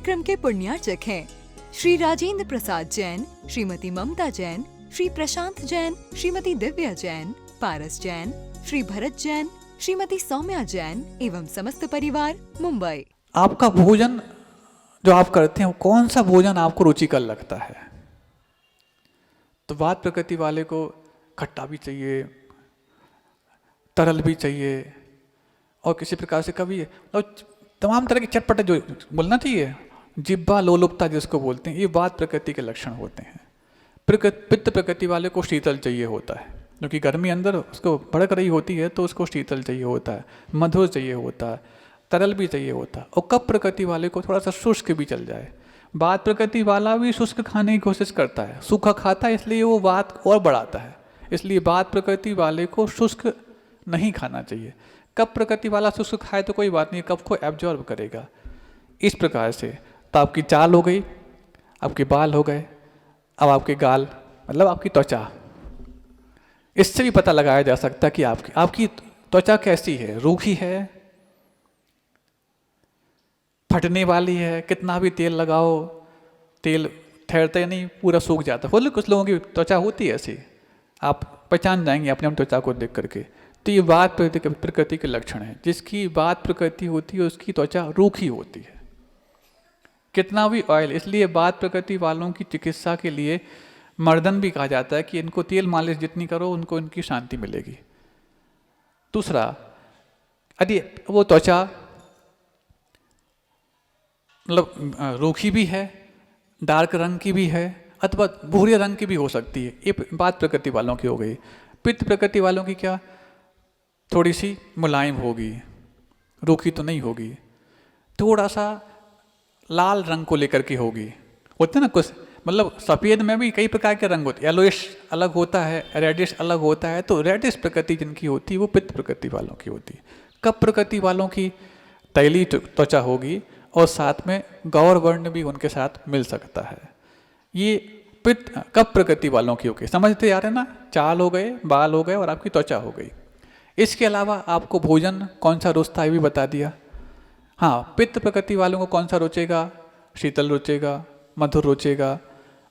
कार्यक्रम के पुण्यार्चक हैं श्री राजेंद्र प्रसाद जैन, श्रीमती ममता जैन, श्री प्रशांत जैन, श्रीमती दिव्या जैन, पारस जैन, श्री भरत जैन, श्रीमती सौम्या जैन एवं समस्त परिवार, मुंबई। आपका भोजन जो आप करते हैं, कौन सा भोजन आपको रुचिकर लगता है? तो वात प्रकृति वाले को खट्टा भी चाहिए, तरल भी चाहिए, और किसी प्रकार से कभी और तमाम तरह के चटपटे जो बोलना चाहिए, जिब्बा लोलुपता जिसको बोलते हैं, ये वात प्रकृति के लक्षण होते हैं। पित्त प्रकृति वाले को शीतल चाहिए होता है, क्योंकि गर्मी अंदर उसको भड़क रही होती है, तो उसको शीतल चाहिए होता है, मधुर चाहिए होता है, तरल भी चाहिए होता है। और कफ प्रकृति वाले को थोड़ा सा शुष्क भी चल जाए। वात प्रकृति वाला भी शुष्क खाने की कोशिश करता है, सूखा खाता है, इसलिए वो वात और बढ़ाता है। इसलिए वात प्रकृति वाले को शुष्क नहीं खाना चाहिए। कफ प्रकृति वाला शुष्क खाए तो कोई बात नहीं, कफ को एब्जॉर्ब करेगा। इस प्रकार से तो आपकी चाल हो गई, आपके बाल हो गए, अब आपके गाल मतलब आपकी त्वचा, इससे भी पता लगाया जा सकता है कि आपकी त्वचा कैसी है, रूखी है, फटने वाली है, कितना भी तेल लगाओ तेल ठहरता नहीं, पूरा सूख जाता है। बोले कुछ लोगों की त्वचा होती है ऐसी, आप पहचान जाएंगे अपने त्वचा को देख करके। तो ये वात प्रकृति के लक्षण है। जिसकी वात प्रकृति होती है उसकी त्वचा रूखी होती है, कितना भी ऑयल। इसलिए वात प्रकृति वालों की चिकित्सा के लिए मर्दन भी कहा जाता है कि इनको तेल मालिश जितनी करो उनको इनकी शांति मिलेगी। दूसरा, यदि वो त्वचा मतलब रूखी भी है, डार्क रंग की भी है, अथवा भूरे रंग की भी हो सकती है, ये वात प्रकृति वालों की हो गई। पित्त प्रकृति वालों की क्या, थोड़ी सी मुलायम होगी, रूखी तो नहीं होगी, थोड़ा सा लाल रंग को लेकर के होगी। होते ना कुछ, मतलब सफ़ेद में भी कई प्रकार के रंग होते हैं, येलोइश अलग होता है, रेडिश अलग होता है। तो रेडिश प्रकृति जिनकी होती है वो पित्त प्रकृति वालों की होती है। कफ प्रकृति वालों की तैली त्वचा होगी और साथ में गौर वर्ण भी उनके साथ मिल सकता है। ये पित्त कफ प्रकृति वालों की होगी। समझते आ रहे ना, चाल हो गए, बाल हो गए और आपकी त्वचा हो गई। इसके अलावा आपको भोजन कौन सा रुचता है भी बता दिया। हाँ, पित्त प्रकृति वालों को कौन सा रुचेगा, शीतल रुचेगा, मधुर रुचेगा।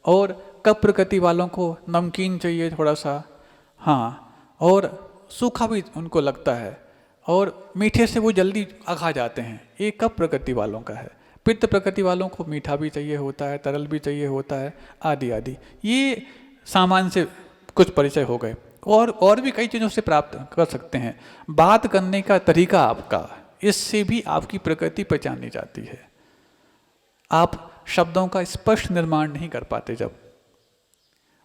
और कफ प्रकृति वालों को नमकीन चाहिए थोड़ा सा, हाँ, और सूखा भी उनको लगता है, और मीठे से वो जल्दी अघा जाते हैं। ये कफ प्रकृति वालों का है। पित्त प्रकृति वालों को मीठा भी चाहिए होता है, तरल भी चाहिए होता है, आदि आदि। ये सामान्य से कुछ परिचय हो गए। और भी कई चीज़ों से प्राप्त कर सकते हैं। बात करने का तरीका आपका, इससे भी आपकी प्रकृति पहचानी जाती है। आप शब्दों का स्पष्ट निर्माण नहीं कर पाते, जब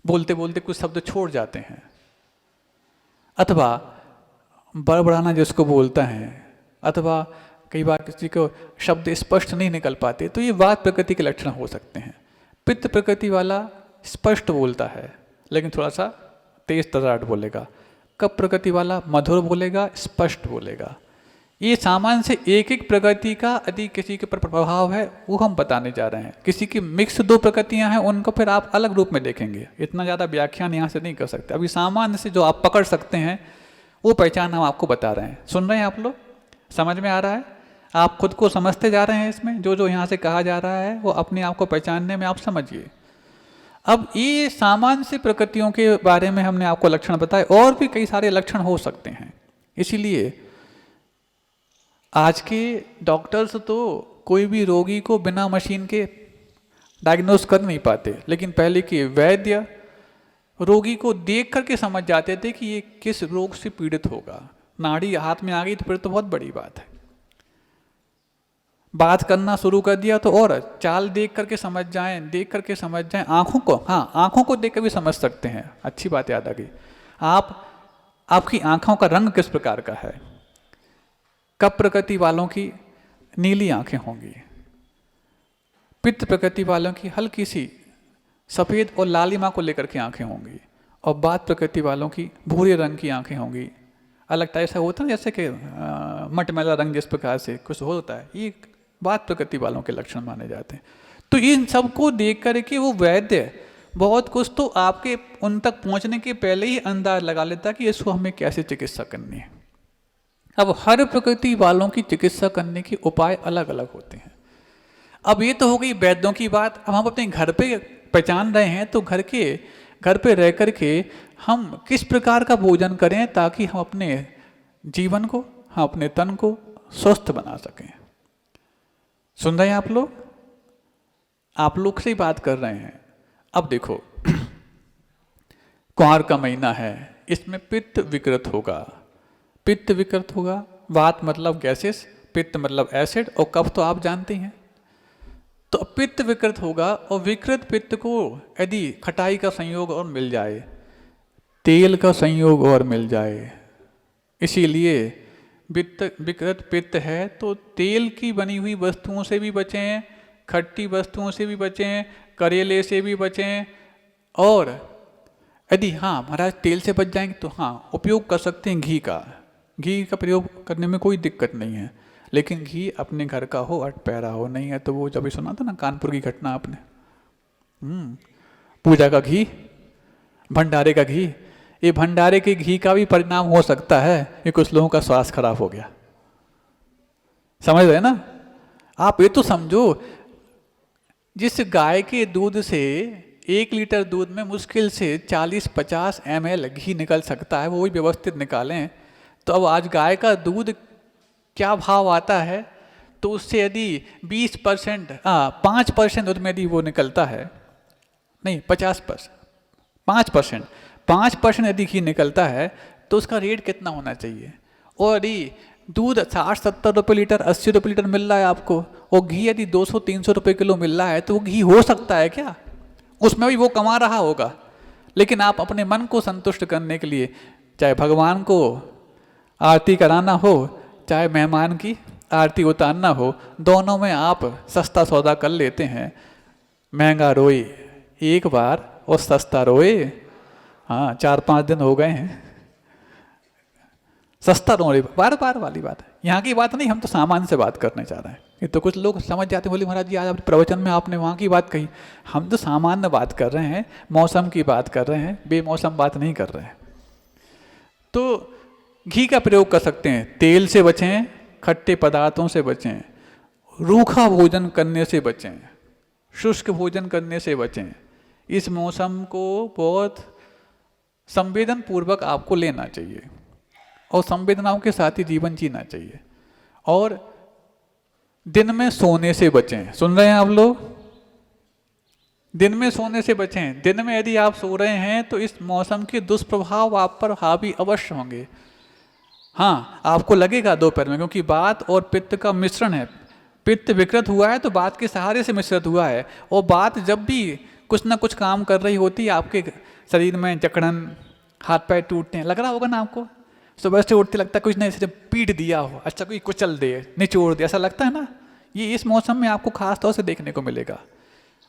बोलते बोलते कुछ शब्द छोड़ जाते हैं, अथवा बड़बड़ाना जिसको बोलता है, अथवा कई बार किसी को शब्द स्पष्ट नहीं निकल पाते, तो ये वात प्रकृति के लक्षण हो सकते हैं। पित्त प्रकृति वाला स्पष्ट बोलता है लेकिन थोड़ा सा तेज तराट बोलेगा। कफ प्रकृति वाला मधुर बोलेगा, स्पष्ट बोलेगा। ये सामान्य से एक एक प्रकृति का यदि किसी के ऊपर प्रभाव है वो हम बताने जा रहे हैं। किसी की मिक्स दो प्रकृतियां हैं उनको फिर आप अलग रूप में देखेंगे, इतना ज़्यादा व्याख्यान यहाँ से नहीं कर सकते। अभी सामान्य से जो आप पकड़ सकते हैं वो पहचान हम आपको बता रहे हैं। सुन रहे हैं आप लोग, समझ में आ रहा है? आप खुद को समझते जा रहे हैं इसमें, जो जो यहाँ से कहा जा रहा है वो अपने आप को पहचानने में आप समझिए। अब ये सामान्य से प्रकृतियों के बारे में हमने आपको लक्षण बताए, और भी कई सारे लक्षण हो सकते हैं। इसीलिए आज के डॉक्टर्स तो कोई भी रोगी को बिना मशीन के डायग्नोस कर नहीं पाते, लेकिन पहले के वैद्य रोगी को देख करके समझ जाते थे कि ये किस रोग से पीड़ित होगा। नाड़ी हाथ में आ गई तो फिर तो बहुत बड़ी बात है। बात करना शुरू कर दिया तो और चाल देख करके समझ जाएं, देख करके समझ जाएं। आँखों को, हाँ, आँखों को देख कर भी समझ सकते हैं। अच्छी बात याद आ गई। आपकी आँखों का रंग किस प्रकार का है। कफ प्रकृति वालों की नीली आँखें होंगी, पित्त प्रकृति वालों की हल्की सी सफ़ेद और लालिमा को लेकर के आँखें होंगी, और वात प्रकृति वालों की भूरे रंग की आँखें होंगी। अलग टाइप से होता है जैसे कि मटमैला रंग जिस प्रकार से कुछ होता है, ये वात प्रकृति वालों के लक्षण माने जाते हैं। तो इन सबको देख करके वो वैद्य बहुत कुछ तो आपके उन तक पहुंचने के पहले ही अंदाज लगा लेता कि इसको हमें कैसे चिकित्सा करनी है। अब हर प्रकृति वालों की चिकित्सा करने के उपाय अलग अलग होते हैं। अब ये तो हो गई वैद्यों की बात। अब हम अपने घर पे पहचान रहे हैं, तो घर पे रह करके हम किस प्रकार का भोजन करें ताकि हम अपने जीवन को, हम अपने तन को स्वस्थ बना सकें। सुन रहे हैं आप लोग? आप लोग से ही बात कर रहे हैं। अब देखो, कुंवर का महीना है, इसमें पित्त विकृत होगा। पित्त विकृत होगा, वात मतलब गैसेस, पित्त मतलब एसिड, और कफ तो आप जानते हैं। तो पित्त विकृत होगा, और विकृत पित्त को यदि खटाई का संयोग और मिल जाए, तेल का संयोग और मिल जाए, इसीलिए विकृत पित्त है तो तेल की बनी हुई वस्तुओं से भी बचें, खट्टी वस्तुओं से भी बचें, करेले से भी बचें। और यदि हाँ महाराज तेल से बच जाएंगे तो हाँ उपयोग कर सकते हैं घी का। घी का प्रयोग करने में कोई दिक्कत नहीं है, लेकिन घी अपने घर का हो, अटपैरा हो। नहीं है तो वो जब भी सुना था ना कानपुर की घटना आपने, पूजा का घी, भंडारे का घी, ये भंडारे के घी का भी परिणाम हो सकता है कि कुछ लोगों का स्वास्थ्य खराब हो गया। समझ रहे ना आप? ये तो समझो, जिस गाय के दूध से 1 लीटर दूध में मुश्किल से 40-50 ml घी निकल सकता है, वो भी व्यवस्थित निकालें। तो अब आज गाय का दूध क्या भाव आता है, तो उससे यदि 20% 5% दूध में यदि वो निकलता है, नहीं 50%, 5% यदि घी निकलता है तो उसका रेट कितना होना चाहिए? और यदि दूध 60-70 रुपये लीटर, 80 रुपये लीटर मिल रहा है आपको, और घी यदि 200-300 रुपये किलो मिल रहा है, तो वो घी हो सकता है क्या? उसमें भी वो कमा रहा होगा। लेकिन आप अपने मन को संतुष्ट करने के लिए, चाहे भगवान को आरती कराना हो, चाहे मेहमान की आरती उतारना हो, दोनों में आप सस्ता सौदा कर लेते हैं। महंगा रोए एक बार और सस्ता रोए, हाँ 4-5 दिन हो गए हैं, सस्ता रोए बार बार वाली बात है। यहाँ की बात नहीं, हम तो सामान्य से बात करने चाह रहे हैं। ये तो कुछ लोग समझ जाते हैं, बोले महाराज जी आज आप प्रवचन में आपने वहाँ की बात कही। हम तो सामान्य बात कर रहे हैं, मौसम की बात कर रहे हैं, बेमौसम बात नहीं कर रहे हैं। तो घी का प्रयोग कर सकते हैं, तेल से बचें, खट्टे पदार्थों से बचें, रूखा भोजन करने से बचें, शुष्क भोजन करने से बचें। इस मौसम को बहुत संवेदन पूर्वक आपको लेना चाहिए और संवेदनाओं के साथ ही जीवन जीना चाहिए। और दिन में सोने से बचें। सुन रहे हैं आप लोग? दिन में सोने से बचें। दिन में यदि आप सो रहे हैं तो इस मौसम के दुष्प्रभाव आप पर हावी अवश्य होंगे। हाँ आपको लगेगा दोपहर में, क्योंकि वात और पित्त का मिश्रण है। पित्त विकृत हुआ है तो वात के सहारे से मिश्रित हुआ है, और वात जब भी कुछ ना कुछ काम कर रही होती है, आपके शरीर में जकड़न, हाथ पैर टूटते हैं, लग रहा होगा ना आपको। सुबह से उठते लगता है कुछ नहीं, सिर्फ पीट दिया हो, अच्छा कोई कुचल दे, निचोड़ दे, ऐसा लगता है ना। ये इस मौसम में आपको खास तौर से देखने को मिलेगा,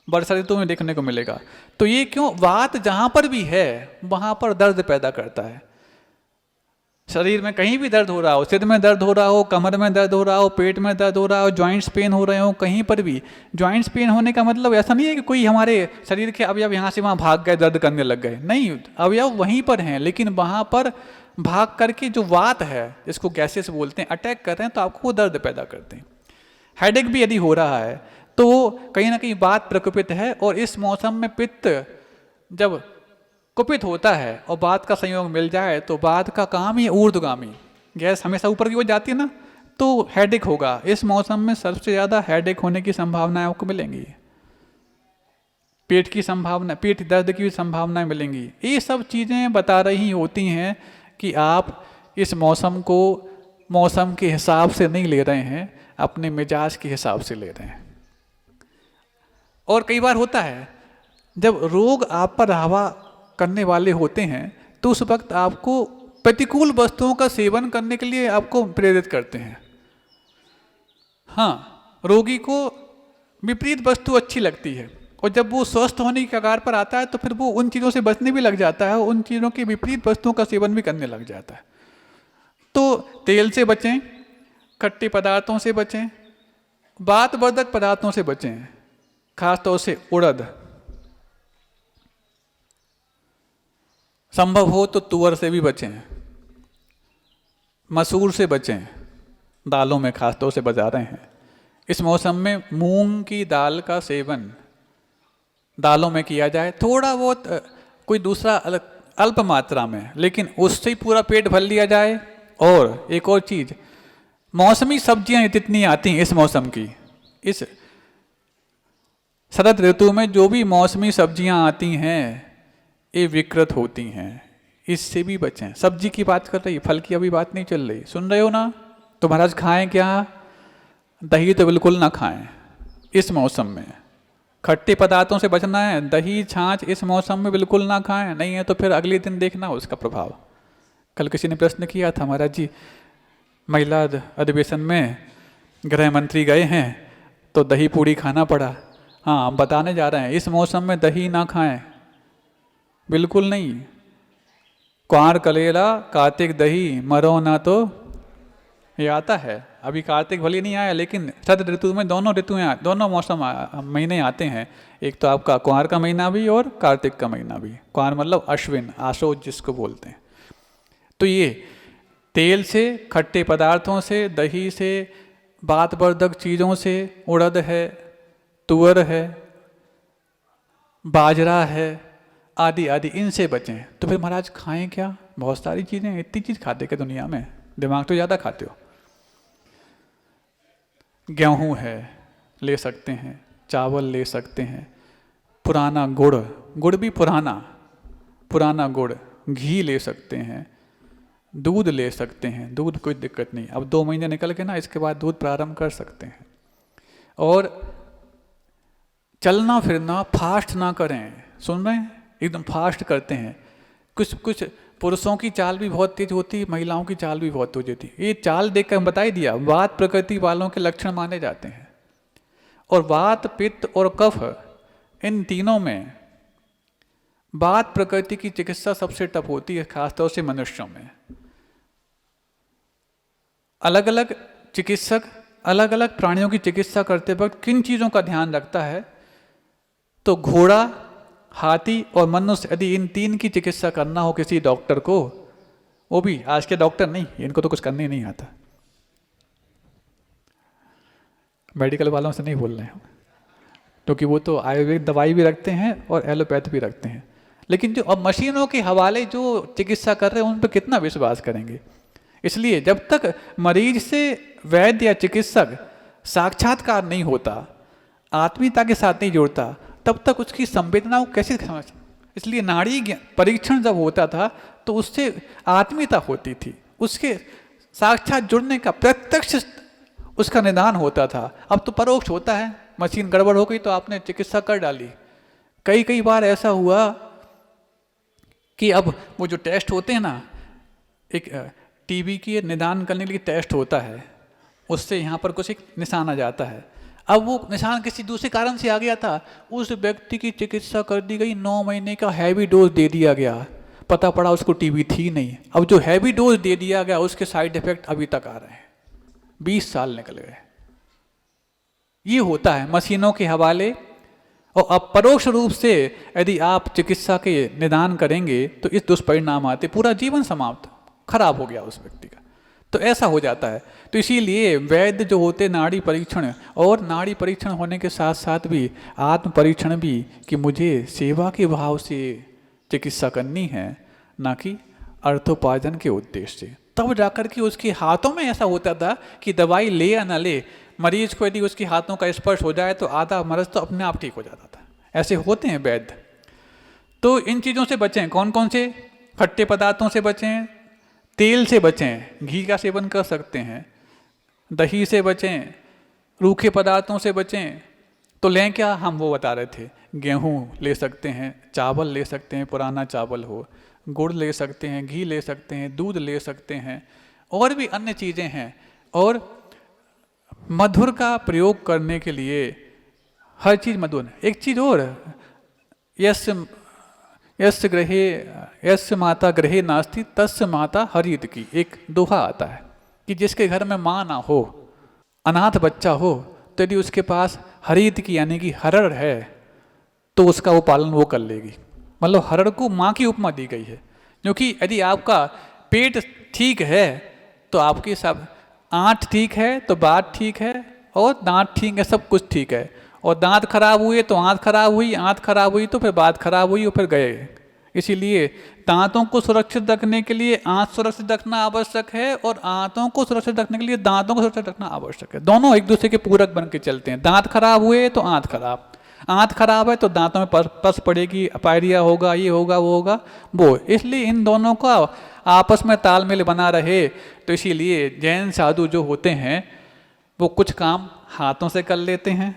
वर्षा ऋतु में देखने को मिलेगा। तो ये क्यों? वात जहाँ पर भी है वहाँ पर दर्द पैदा करता है। शरीर में कहीं भी दर्द हो रहा हो, सिर में दर्द हो रहा हो, कमर में दर्द हो रहा हो, पेट में दर्द हो रहा हो, जॉइंट्स पेन हो रहे हो, कहीं पर भी। जॉइंट्स पेन होने का मतलब ऐसा नहीं है कि कोई हमारे शरीर के अवयव यहाँ से वहाँ भाग गए, दर्द करने लग गए, नहीं, अवयव वहीं पर हैं, लेकिन वहाँ पर भाग करके जो वात है, जिसको गैसेस बोलते हैं, अटैक कर रहे हैं तो आपको वो दर्द पैदा करते हैं। हेडेक भी यदि हो रहा है तो कहीं ना कहीं वात प्रकोपित है, और इस मौसम में पित्त जब कुपित होता है और वात का संयोग मिल जाए तो वात का काम ही ऊर्ध्वगामी, गैस हमेशा ऊपर की ओर जाती है ना, तो हेडेक होगा। इस मौसम में सबसे ज़्यादा हेडेक होने की संभावनाएं आपको मिलेंगी, पेट की संभावना, पेट दर्द की संभावनाएं मिलेंगी। ये सब चीज़ें बता रही होती हैं कि आप इस मौसम को मौसम के हिसाब से नहीं ले रहे हैं, अपने मिजाज के हिसाब से ले रहे हैं। और कई बार होता है जब रोग आप पर हवा करने वाले होते हैं तो उस वक्त आपको प्रतिकूल वस्तुओं का सेवन करने के लिए आपको प्रेरित करते हैं। हाँ, रोगी को विपरीत वस्तु अच्छी लगती है, और जब वो स्वस्थ होने की कगार पर आता है तो फिर वो उन चीज़ों से बचने भी लग जाता है, उन चीज़ों के विपरीत वस्तुओं का सेवन भी करने लग जाता है। तो तेल से बचें, खट्टे पदार्थों से बचें, वातवर्धक पदार्थों से बचें, खासतौर से उड़द, संभव हो तो तुअर से भी बचें, मसूर से बचें, दालों में खासतौर से बचा रहे हैं, इस मौसम में मूंग की दाल का सेवन दालों में किया जाए, थोड़ा बहुत कोई दूसरा अल्प मात्रा में, लेकिन उससे ही पूरा पेट भर लिया जाए। और एक और चीज, मौसमी सब्जियां जितनी आती हैं इस मौसम की, इस शरद ऋतु में जो भी मौसमी सब्जियां आती हैं ये विकृत होती हैं, इससे भी बचें। सब्जी की बात कर रही, फल की अभी बात नहीं चल रही, सुन रहे हो ना? तो महाराज खाएं क्या? दही तो बिल्कुल ना खाएं इस मौसम में, खट्टे पदार्थों से बचना है। दही छाछ इस मौसम में बिल्कुल ना खाएं, नहीं है तो फिर अगले दिन देखना उसका प्रभाव। कल किसी ने प्रश्न किया था, महाराज जी महिला अधिवेशन में गृह मंत्री गए हैं तो दही पूड़ी खाना पड़ा। हाँ, हम बताने जा रहे हैं इस मौसम में दही ना खाएं, बिल्कुल नहीं। क्वार कलेला कार्तिक दही मरो ना, तो ये आता है। अभी कार्तिक भले नहीं आया, लेकिन शरद ऋतु में दोनों मौसम महीने आते हैं। एक तो आपका क्वार का महीना भी और कार्तिक का महीना भी। क्वार मतलब अश्विन, आशोज जिसको बोलते हैं। तो ये तेल से, खट्टे पदार्थों से, दही से, वातवर्धक चीज़ों से, उड़द है, तुअर है, बाजरा है, आदि आदि, इनसे बचें। तो फिर महाराज खाएं क्या? बहुत सारी चीज़ें, इतनी चीज़ खाते क्या दुनिया में? दिमाग तो ज़्यादा खाते हो। गेहूँ है ले सकते हैं, चावल ले सकते हैं, पुराना गुड़ भी पुराना गुड़, घी ले सकते हैं, दूध ले सकते हैं। दूध कोई दिक्कत नहीं, अब 2 महीने निकल के ना, इसके बाद दूध प्रारंभ कर सकते हैं। और चलना फिरना फास्ट ना करें, सुन रहे हैं? एकदम फास्ट करते हैं। कुछ पुरुषों की चाल भी बहुत तेज होती है, महिलाओं की चाल भी बहुत तेज होती है। ये चाल देखकर हम बता ही दिया, वात प्रकृति वालों के लक्षण माने जाते हैं। और वात, पित्त और कफ, इन तीनों में वात प्रकृति की चिकित्सा सबसे टफ होती है, खासतौर से मनुष्यों में। अलग अलग चिकित्सक अलग अलग प्राणियों की चिकित्सा करते वक्त किन चीज़ों का ध्यान रखता है? तो घोड़ा, हाथी और मनुष्य, यदि इन 3 की चिकित्सा करना हो किसी डॉक्टर को, वो भी आज के डॉक्टर नहीं, इनको तो कुछ करने नहीं आता, मेडिकल वालों से नहीं बोल रहे हैं, क्योंकि वो तो आयुर्वेदिक दवाई भी रखते हैं और एलोपैथ भी रखते हैं। लेकिन जो अब मशीनों के हवाले जो चिकित्सा कर रहे हैं उन पर कितना विश्वास करेंगे? इसलिए जब तक मरीज से वैद्य या चिकित्सक साक्षात्कार नहीं होता, आत्मीयता के साथ नहीं जुड़ता, तब तक उसकी संवेदनाओं कैसे समझ? इसलिए नाड़ी परीक्षण जब होता था तो उससे आत्मीयता होती थी, उसके साक्षात जुड़ने का प्रत्यक्ष उसका निदान होता था। अब तो परोक्ष होता है, मशीन गड़बड़ हो गई तो आपने चिकित्सा कर डाली। कई बार ऐसा हुआ कि अब वो जो टेस्ट होते हैं ना, एक टीबी की निदान करने के लिए टेस्ट होता है, उससे यहाँ पर कुछ एक निशान आ जाता है। अब वो निशान किसी दूसरे कारण से आ गया था, उस व्यक्ति की चिकित्सा कर दी गई, 9 महीने का हैवी डोज दे दिया गया, पता पड़ा उसको टीबी थी नहीं। अब जो हैवी डोज दे दिया गया उसके साइड इफेक्ट अभी तक आ रहे हैं, 20 साल निकल गए। ये होता है मशीनों के हवाले। और अब परोक्ष रूप से यदि आप चिकित्सा के निदान करेंगे तो इस दुष्परिणाम आते, पूरा जीवन समाप्त, खराब हो गया उस व्यक्ति का। तो ऐसा हो जाता है। तो इसीलिए वैद्य जो होते नाड़ी परीक्षण, और नाड़ी परीक्षण होने के साथ साथ भी आत्म परीक्षण भी, कि मुझे सेवा के भाव से चिकित्सा करनी है, ना कि अर्थोपार्जन के उद्देश्य से। तब जाकर के उसके हाथों में ऐसा होता था कि दवाई ले या ना ले, मरीज को यदि उसके हाथों का स्पर्श हो जाए तो आधा मर्ज तो अपने आप ठीक हो जाता था। ऐसे होते हैं वैद्य। तो इन चीज़ों से बचें। कौन कौन से? खट्टे पदार्थों से बचें, तेल से बचें, घी का सेवन कर सकते हैं, दही से बचें, रूखे पदार्थों से बचें। तो लें क्या? हम वो बता रहे थे, गेहूँ ले सकते हैं, चावल ले सकते हैं, पुराना चावल हो, गुड़ ले सकते हैं, घी ले सकते हैं, दूध ले सकते हैं, और भी अन्य चीज़ें हैं। और मधुर का प्रयोग करने के लिए हर चीज़ मधुर। एक चीज़ और, यस्य गृहे यस्य माता गृहे नास्ति तस्य माता हरित की, एक दोहा आता है कि जिसके घर में माँ ना हो, अनाथ बच्चा हो, तो यदि उसके पास हरित की यानी कि हरड़ है तो उसका वो पालन वो कर लेगी। मतलब हरड़ को माँ की उपमा दी गई है, क्योंकि यदि आपका पेट ठीक है तो आपकी सब आँट ठीक है तो बात ठीक है, और दांत ठीक है, सब कुछ ठीक है, और दांत खराब हुए तो आंत खराब हुई, आंत खराब हुई तो फिर बात खराब हुई और फिर गए। इसीलिए दांतों को सुरक्षित रखने के लिए आंत सुरक्षित रखना आवश्यक है, और आंतों को सुरक्षित रखने के लिए दांतों को सुरक्षित रखना आवश्यक है। दोनों एक दूसरे के पूरक बन के चलते हैं। दांत खराब हुए तो आंत खराब, आंत खराब है तो दांतों में पस पड़ेगी, पायरिया होगा, ये होगा, वो होगा, वो। इसलिए इन दोनों का आपस में तालमेल बना रहे। तो इसीलिए जैन साधु जो होते हैं वो कुछ काम हाथों से कर लेते हैं,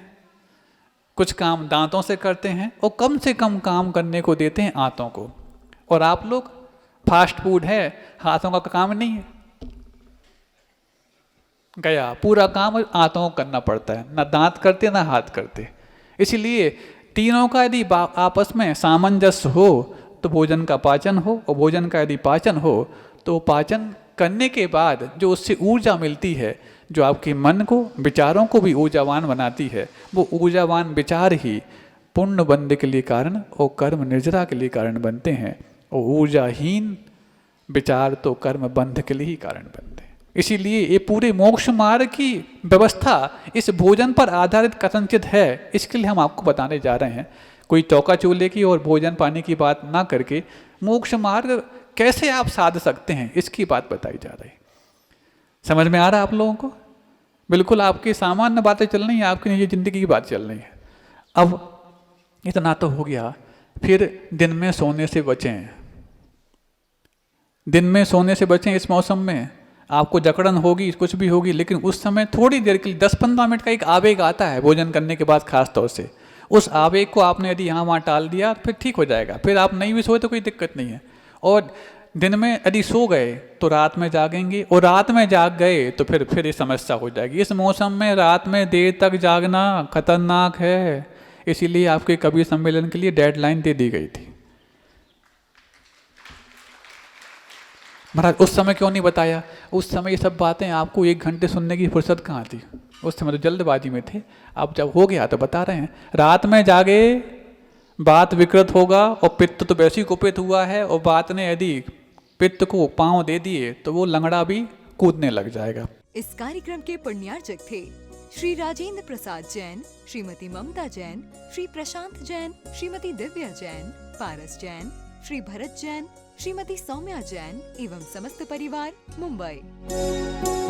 कुछ काम दांतों से करते हैं, और कम से कम काम करने को देते हैं आंतों को। और आप लोग फास्ट फूड है, हाथों का काम नहीं है, गया पूरा काम आंतों को करना पड़ता है, ना दांत करते ना हाथ करते। इसलिए तीनों का यदि आपस में सामंजस्य हो तो भोजन का पाचन हो, और भोजन का यदि पाचन हो तो पाचन करने के बाद जो उससे ऊर्जा मिलती है, जो आपके मन को, विचारों को भी ऊर्जावान बनाती है, वो ऊर्जावान विचार ही पुण्य बंध के लिए कारण और कर्म निर्जरा के लिए कारण बनते हैं, और ऊर्जाहीन विचार तो कर्म बंध के लिए ही कारण बनते हैं। इसीलिए ये पूरे मोक्ष मार्ग की व्यवस्था इस भोजन पर आधारित कथनचित है। इसके लिए हम आपको बताने जा रहे हैं, कोई चौका चूल्हे की और भोजन पानी की बात ना करके मोक्ष मार्ग कैसे आप साध सकते हैं इसकी बात बताई जा रही है। समझ में आ रहा है आप लोगों को? बिल्कुल आपकी सामान्य बातें चल रही हैं, आपकी निजी जिंदगी की बात चल रही है। अब इतना तो हो गया, फिर दिन में सोने से बचें। दिन में सोने से बचें। इस मौसम में आपको जकड़न होगी, कुछ भी होगी, लेकिन उस समय थोड़ी देर के लिए 10-15 मिनट का एक आवेग आता है भोजन करने के बाद, खास तौर से उस आवेग को आपने यदि यहाँ वहाँ टाल दिया फिर ठीक हो जाएगा। फिर आप नहीं भी सोए तो कोई दिक्कत नहीं है। और दिन में यदि सो गए तो रात में जागेंगे, और रात में जाग गए तो फिर ये समस्या हो जाएगी। इस मौसम में रात में देर तक जागना खतरनाक है। इसीलिए आपके कबीर सम्मेलन के लिए डेडलाइन दे दी गई थी। महाराज उस समय क्यों नहीं बताया? उस समय ये सब बातें आपको 1 घंटे सुनने की फुर्सत कहाँ थी? उस समय तो जल्दबाजी में थे। अब जब हो गया तो बता रहे हैं, रात में जागे बात विकृत होगा, और पित्त तो वैसे ही कुपित हुआ है, और बात ने यदि पित्त को पांव दे दिए तो वो लंगड़ा भी कूदने लग जाएगा। इस कार्यक्रम के पुण्यार्चक थे श्री राजेंद्र प्रसाद जैन, श्रीमती ममता जैन, श्री प्रशांत जैन, श्रीमती दिव्या जैन, पारस जैन, श्री भरत जैन, श्रीमती सौम्या जैन एवं समस्त परिवार, मुंबई।